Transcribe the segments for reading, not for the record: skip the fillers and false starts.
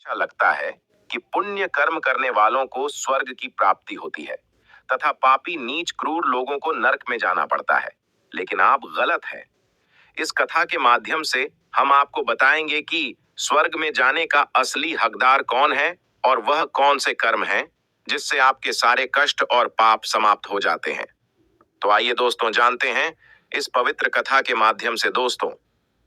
अच्छा लगता है कि पुण्य कर्म करने वालों को स्वर्ग की प्राप्ति होती है तथा पापी नीच क्रूर लोगों को नरक में जाना पड़ता है। लेकिन आप गलत हैं। इस कथा के माध्यम से हम आपको बताएंगे कि स्वर्ग में जाने का असली हकदार कौन है और वह कौन से कर्म हैं जिससे आपके सारे कष्ट और पाप समाप्त हो जाते हैं। तो आइए दोस्तों जानते हैं इस पवित्र कथा के माध्यम से। दोस्तों,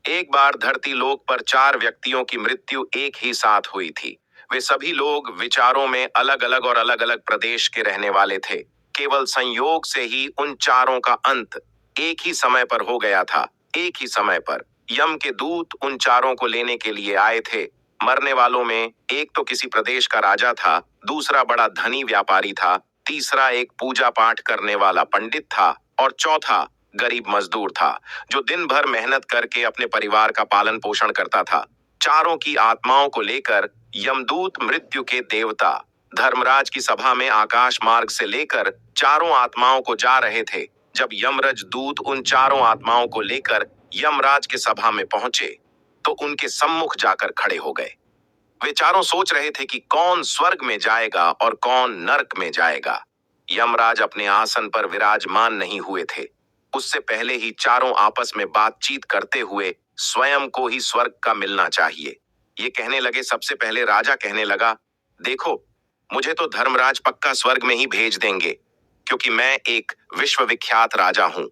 एक बार धरती लोक पर चार व्यक्तियों की मृत्यु एक ही साथ हुई थी। वे सभी लोग विचारों में अलग अलग और अलग अलग प्रदेश के रहने वाले थे। केवल संयोग से ही उन चारों का अंत एक ही समय पर हो गया था। एक ही समय पर यम के दूत उन चारों को लेने के लिए आए थे। मरने वालों में एक तो किसी प्रदेश का राजा था, दूसरा बड़ा धनी व्यापारी था, तीसरा एक पूजा पाठ करने वाला पंडित था और चौथा गरीब मजदूर था जो दिन भर मेहनत करके अपने परिवार का पालन पोषण करता था। चारों की आत्माओं को लेकर यमदूत मृत्यु के देवता धर्मराज की सभा में आकाश मार्ग से लेकर चारों आत्माओं को जा रहे थे। जब यमराज दूत उन चारों आत्माओं को लेकर यमराज के सभा में पहुंचे तो उनके सम्मुख जाकर खड़े हो गए। वे चारों सोच रहे थे कि कौन स्वर्ग में जाएगा और कौन नरक में जाएगा। यमराज अपने आसन पर विराजमान नहीं हुए थे। उससे पहले ही चारों आपस में बातचीत करते हुए स्वयं को ही स्वर्ग का मिलना चाहिए। ये कहने लगे। सबसे पहले राजा कहने लगा, देखो, मुझे तो धर्मराज पक्का स्वर्ग में ही भेज देंगे, क्योंकि मैं एक विश्वविख्यात राजा हूं।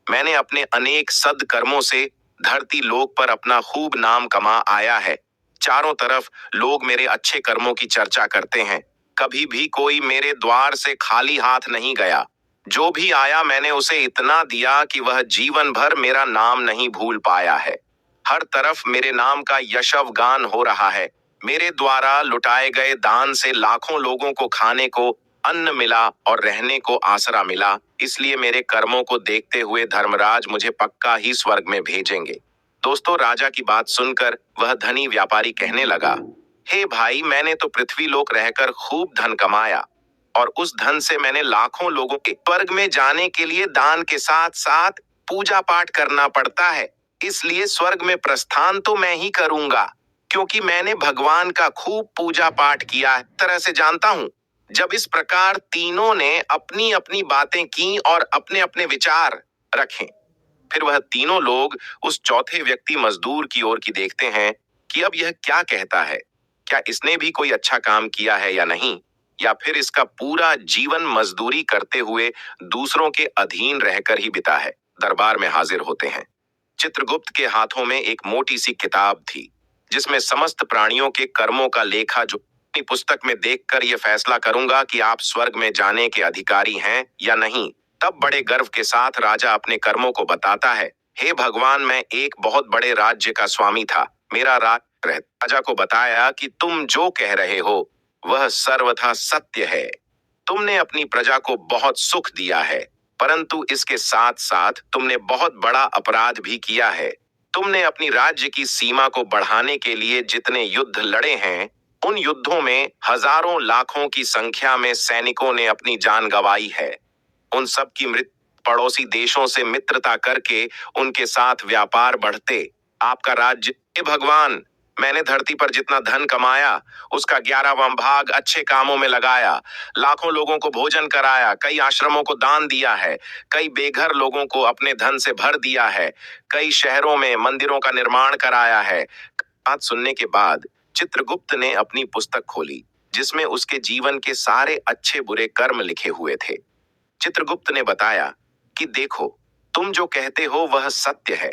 मैंने अपने अनेक सद्कर्मों से धरती लोक पर अपना खूब नाम कमा आया है। चारों तरफ लोग मेरे अच्छे कर्मों की चर्चा करते हैं। कभी भी कोई मेरे द्वार से खाली हाथ नहीं गया। जो भी आया मैंने उसे इतना दिया कि वह जीवन भर मेरा नाम नहीं भूल पाया है। हर तरफ मेरे नाम का यशव गान हो रहा है। मेरे द्वारा लुटाए गए दान से लाखों लोगों को खाने को अन्न मिला और रहने को आसरा मिला। इसलिए मेरे कर्मों को देखते हुए धर्मराज मुझे पक्का ही स्वर्ग में भेजेंगे। दोस्तों, राजा की बात सुनकर वह धनी व्यापारी कहने लगा, हे भाई, मैंने तो पृथ्वी लोक रहकर खूब धन कमाया और उस धन से मैंने लाखों लोगों के स्वर्ग में जाने के लिए दान के साथ साथ पूजा पाठ करना पड़ता है। इसलिए स्वर्ग में प्रस्थान तो मैं ही करूंगा, क्योंकि मैंने भगवान का खूब पूजा पाठ किया है। तरह से जानता हूं। जब इस प्रकार तीनों ने अपनी अपनी बातें की और अपने अपने विचार रखे, फिर वह तीनों लोग उस चौथे व्यक्ति मजदूर की ओर की देखते हैं कि अब यह क्या कहता है। क्या इसने भी कोई अच्छा काम किया है या नहीं, या फिर इसका पूरा जीवन मजदूरी करते हुए दूसरों के अधीन रहकर ही बिता है। दरबार में हाजिर होते हैं। चित्रगुप्त के हाथों में एक मोटी सी किताब थी जिसमें समस्त प्राणियों के कर्मों का लेखा जो अपनी पुस्तक में देखकर यह फैसला करूंगा कि आप स्वर्ग में जाने के अधिकारी हैं या नहीं। तब बड़े गर्व के साथ राजा अपने कर्मों को बताता है। हे भगवान, मैं एक बहुत बड़े राज्य का स्वामी था। मेरा राजा को बताया कि तुम जो कह रहे हो वह सर्वथा सत्य है। तुमने अपनी प्रजा को बहुत सुख दिया है, परंतु इसके साथ साथ तुमने बहुत बड़ा अपराध भी किया है। तुमने अपनी राज्य की सीमा को बढ़ाने के लिए जितने युद्ध लड़े हैं, उन युद्धों में हजारों लाखों की संख्या में सैनिकों ने अपनी जान गंवाई है। उन सब की मृत्यु पड़ोसी देशों से मित्रता करके उनके साथ व्यापार बढ़ते आपका राज्य। हे भगवान, मैंने धरती पर जितना धन कमाया उसका 11वां भाग अच्छे कामों में लगाया। लाखों लोगों को भोजन कराया, कई आश्रमों को दान दिया है, कई बेघर लोगों को अपने धन से भर दिया है, कई शहरों में मंदिरों का निर्माण कराया है। बात सुनने के बाद चित्रगुप्त ने अपनी पुस्तक खोली जिसमें उसके जीवन के सारे अच्छे बुरे कर्म लिखे हुए थे। चित्रगुप्त ने बताया कि देखो, तुम जो कहते हो वह सत्य है।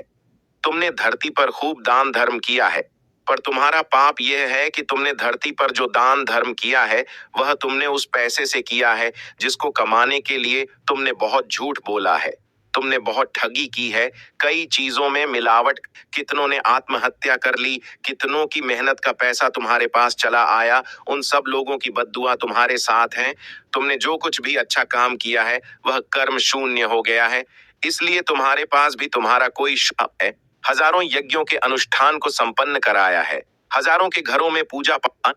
तुमने धरती पर खूब दान धर्म किया है, पर तुम्हारा पाप यह है कि तुमने धरती पर जो दान धर्म किया है वह तुमने उस पैसे से किया है जिसको कमाने के लिए तुमने बहुत झूठ बोला है। तुमने बहुत ठगी की है, कई चीजों में मिलावट। कितनों ने आत्महत्या कर ली, कितनों की मेहनत का पैसा तुम्हारे पास चला आया। उन सब लोगों की बद्दुआ तुम्हारे साथ हैं। तुमने जो कुछ भी अच्छा काम किया है वह कर्म शून्य हो गया है। इसलिए तुम्हारे पास भी तुम्हारा कोई शाप है। हजारों यज्ञों के अनुष्ठान को संपन्न कराया है, हजारों के घरों में पूजा पाठ